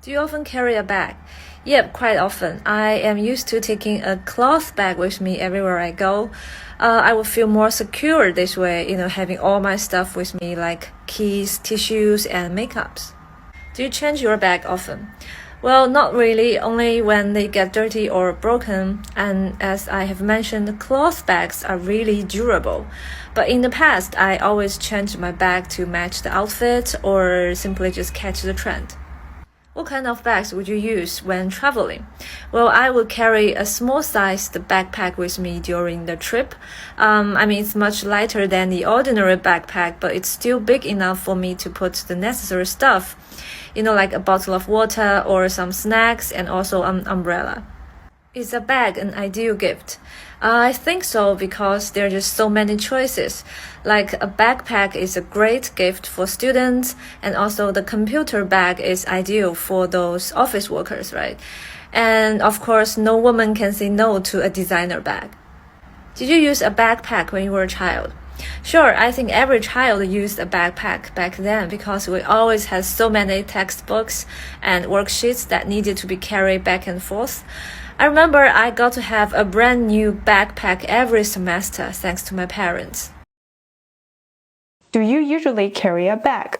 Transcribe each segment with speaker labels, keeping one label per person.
Speaker 1: Do you often carry a bag? Yep, quite often. I am used to taking a cloth bag with me everywhere I go. I would feel more secure this way, having all my stuff with me like keys, tissues, and makeups. Do you change your bag often? Well, not really, only when they get dirty or broken. And as I have mentioned, cloth bags are really durable. But in the past, I always changed my bag to match the outfit or simply just catch the trend. What kind of bags would you use when traveling? Well, I would carry a small-sized backpack with me during the trip. It's much lighter than the ordinary backpack, but it's still big enough for me to put the necessary stuff, like a bottle of water or some snacks and also an umbrella. Is a bag an ideal gift? I think so because there are just so many choices. Like a backpack is a great gift for students, and also the computer bag is ideal for those office workers, right? And of course, no woman can say no to a designer bag. Did you use a backpack when you were a child? Sure, I think every child used a backpack back then because we always had so many textbooks and worksheets that needed to be carried back and forth. I remember I got to have a brand new backpack every semester thanks to my parents.
Speaker 2: Do you usually carry a bag?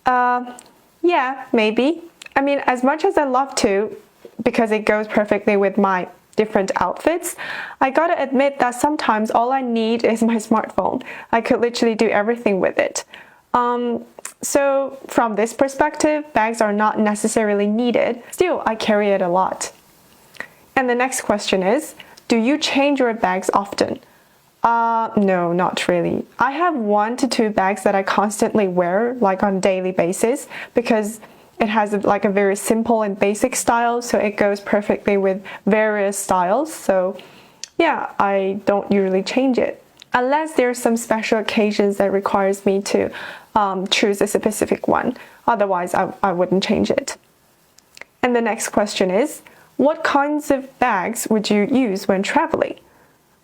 Speaker 2: Yeah, maybe. As much as I love to, because it goes perfectly with my different outfits, I gotta admit that sometimes all I need is my smartphone. I could literally do everything with it. So from this perspective, bags are not necessarily needed. Still, I carry it a lot. And the next question is, do you change your bags often? No, not really. I have 1 to 2 bags that I constantly wear, like on a daily basis, because it has a very simple and basic style, so it goes perfectly with various styles. So yeah, I don't usually change it. Unless there's some special occasions that requires me to choose a specific one. Otherwise, I wouldn't change it. And the next question is, what kinds of bags would you use when traveling?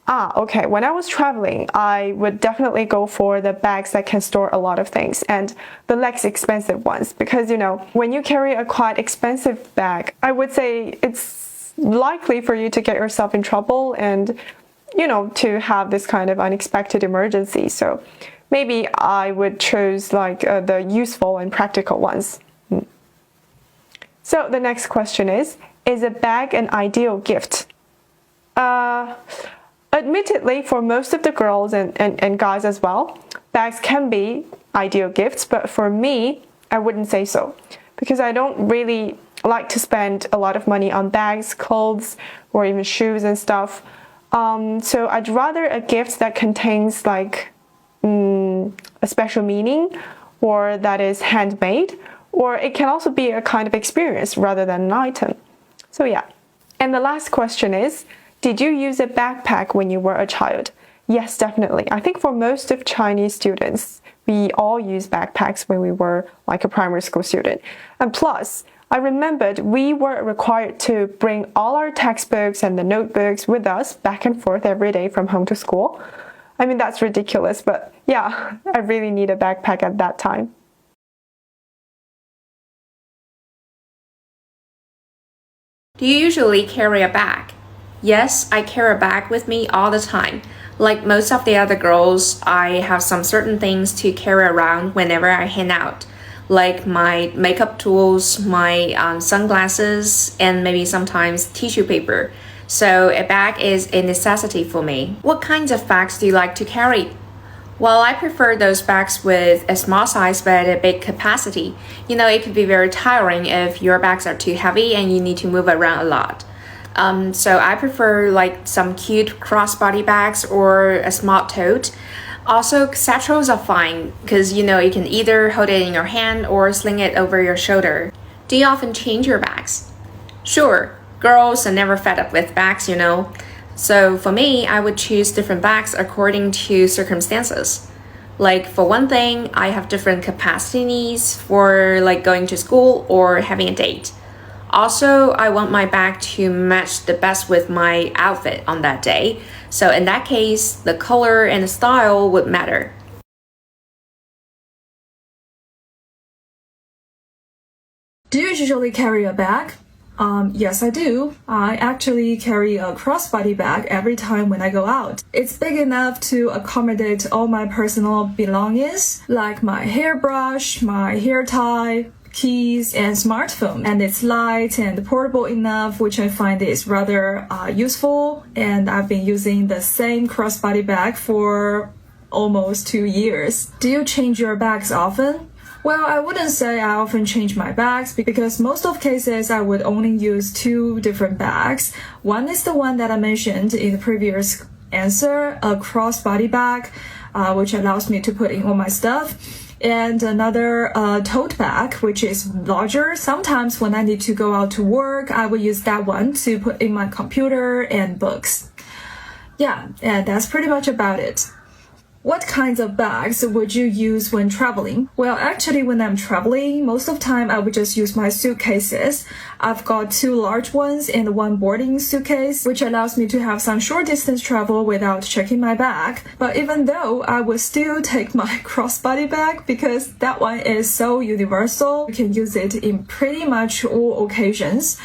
Speaker 2: Okay. When I was traveling, I would definitely go for the bags that can store a lot of things and the less expensive ones because, when you carry a quite expensive bag, I would say it's likely for you to get yourself in trouble and, to have this kind of unexpected emergency. So maybe I would choose the useful and practical ones. So the next question is a bag an ideal gift? Admittedly, for most of the girls and guys as well, bags can be ideal gifts, but for me, I wouldn't say so. Because I don't really like to spend a lot of money on bags, clothes, or even shoes and stuff. So I'd rather a gift that contains a special meaning, or that is handmade, or it can also be a kind of experience rather than an item. So yeah. And the last question is, did you use a backpack when you were a child? Yes, definitely. I think for most of Chinese students, we all use backpacks when we were a primary school student. And plus, I remembered we were required to bring all our textbooks and the notebooks with us back and forth every day from home to school. That's ridiculous, but yeah, I really need a backpack at that time.
Speaker 3: Do you usually carry a bag? Yes, I carry a bag with me all the time. Like most of the other girls, I have some certain things to carry around whenever I hang out, like my makeup tools, my sunglasses, and maybe sometimes tissue paper. So a bag is a necessity for me. What kinds of bags do you like to carry? Well, I prefer those bags with a small size but a big capacity. It could be very tiring if your bags are too heavy and you need to move around a lot. So I prefer some cute crossbody bags or a small tote. Also, satchels are fine because you can either hold it in your hand or sling it over your shoulder. Do you often change your bags? Sure, girls are never fed up with bags, So for me, I would choose different bags according to circumstances. Like for one thing, I have different capacity needs for going to school or having a date. Also, I want my bag to match the best with my outfit on that day. So in that case, the color and the style would matter.
Speaker 1: Do you usually carry a bag? Yes, I do. I actually carry a crossbody bag every time when I go out. It's big enough to accommodate all my personal belongings, like my hairbrush, my hair tie, keys, and smartphone. And it's light and portable enough, which I find is rather useful. And I've been using the same crossbody bag for almost 2 years. Do you change your bags often? Well, I wouldn't say I often change my bags because most of cases I would only use 2 different bags. One is the one that I mentioned in the previous answer, a crossbody bag, which allows me to put in all my stuff, and another tote bag, which is larger. Sometimes when I need to go out to work, I will use that one to put in my computer and books. Yeah, and that's pretty much about it. What kinds of bags would you use when traveling? Well, actually, when I'm traveling, most of the time I would just use my suitcases. I've got 2 large ones and 1 boarding suitcase, which allows me to have some short distance travel without checking my bag. But even though, I would still take my crossbody bag because that one is so universal. You can use it in pretty much all occasions.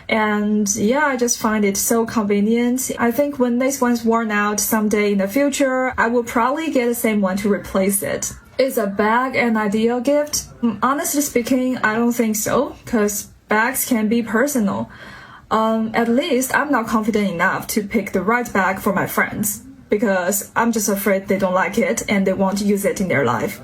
Speaker 1: And yeah, I just find it so convenient. I think when this one's worn out someday in the future, I will probably get the same one to replace it. Is a bag an ideal gift? Honestly speaking, I don't think so, because bags can be personal. At least I'm not confident enough to pick the right bag for my friends, because I'm just afraid they don't like it and they won't use it in their life.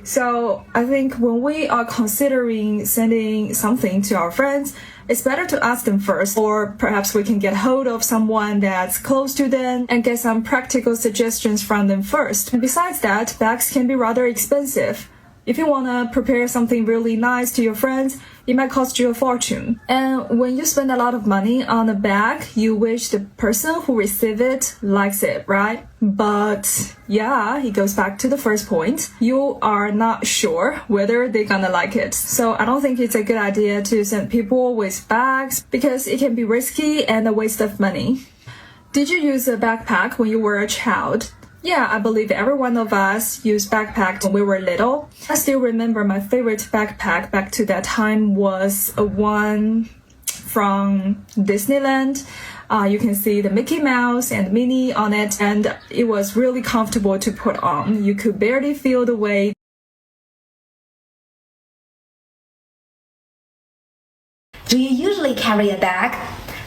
Speaker 1: So I think when we are considering sending something to our friends, it's better to ask them first, or perhaps we can get hold of someone that's close to them and get some practical suggestions from them first. And besides that, bags can be rather expensive. If you want to prepare something really nice to your friends, it might cost you a fortune. And when you spend a lot of money on a bag, you wish the person who receives it likes it, right? But yeah, it goes back to the first point. You are not sure whether they're gonna like it. So I don't think it's a good idea to send people with bags because it can be risky and a waste of money. Did you use a backpack when you were a child? Yeah, I believe every one of us used backpacks when we were little. I still remember my favorite backpack back to that time was one from Disneyland. You can see the Mickey Mouse and Minnie on it, and it was really comfortable to put on. You could barely feel the weight.
Speaker 4: Do you usually carry a bag?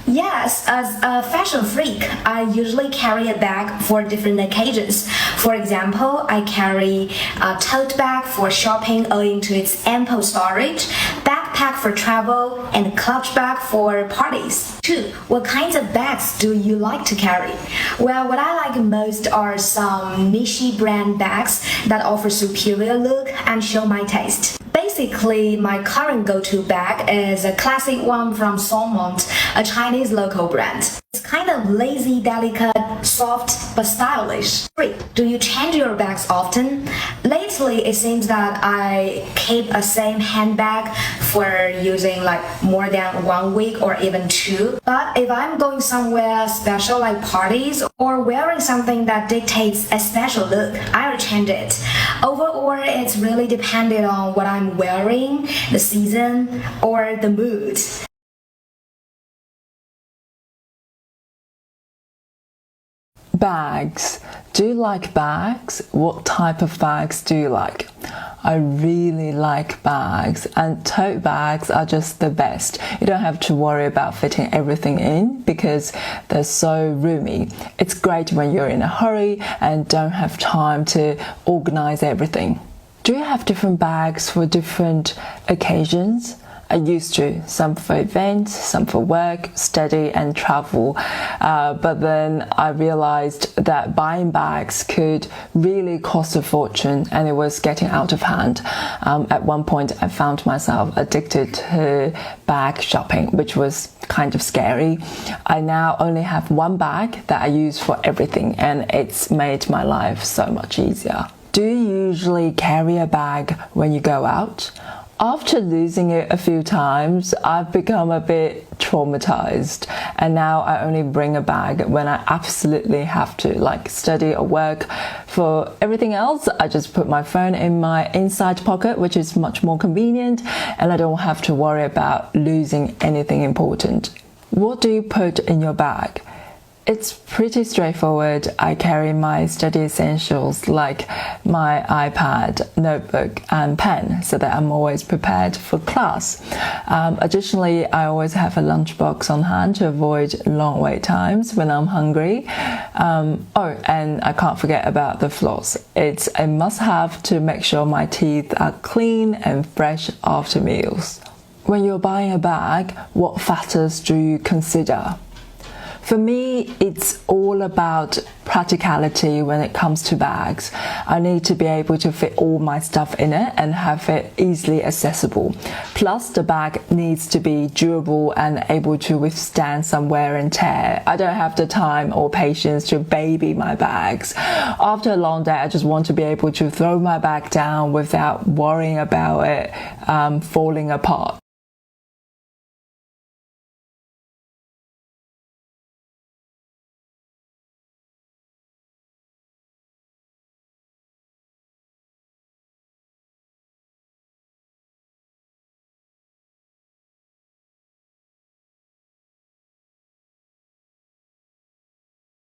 Speaker 4: Yes, as a fashion freak, I usually carry a bag for different occasions. For example, I carry a tote bag for shopping owing to its ample storage, backpack for travel, and clutch bag for parties. 2. What kinds of bags do you like to carry? Well, what I like most are some niche brand bags that offer superior look and show my taste. Basically, my current go-to bag is a classic one from Salmont, a Chinese local brand. It's kind of lazy, delicate, soft, but stylish. 3. Do you change your bags often? Lately, it seems that I keep a same handbag for using like more than 1 week or even 2. But if I'm going somewhere special like parties or wearing something that dictates a special look, I'll change it. Overall, it's really dependent on what I'm wearing, the season, or the mood.
Speaker 5: Bags. Do you like bags? What type of bags do you like? I really like bags, and tote bags are just the best. You don't have to worry about fitting everything in because they're so roomy. It's great when you're in a hurry and don't have time to organize everything. Do you have different bags for different occasions? I used to, some for events, some for work, study and travel. But then I realized that buying bags could really cost a fortune and it was getting out of hand. At one point I found myself addicted to bag shopping, which was kind of scary. I now only have one bag that I use for everything and it's made my life so much easier. Do you usually carry a bag when you go out? After losing it a few times, I've become a bit traumatized, and now I only bring a bag when I absolutely have to, like study or work. For everything else, I just put my phone in my inside pocket, which is much more convenient, and I don't have to worry about losing anything important. What do you put in your bag? It's pretty straightforward. I carry my study essentials like my iPad, notebook and pen so that I'm always prepared for class. Additionally, I always have a lunchbox on hand to avoid long wait times when I'm hungry. And I can't forget about the floss. It's a must-have to make sure my teeth are clean and fresh after meals. When you're buying a bag, what factors do you consider? For me, it's all about practicality when it comes to bags. I need to be able to fit all my stuff in it and have it easily accessible. Plus, the bag needs to be durable and able to withstand some wear and tear. I don't have the time or patience to baby my bags. After a long day, I just want to be able to throw my bag down without worrying about it falling apart.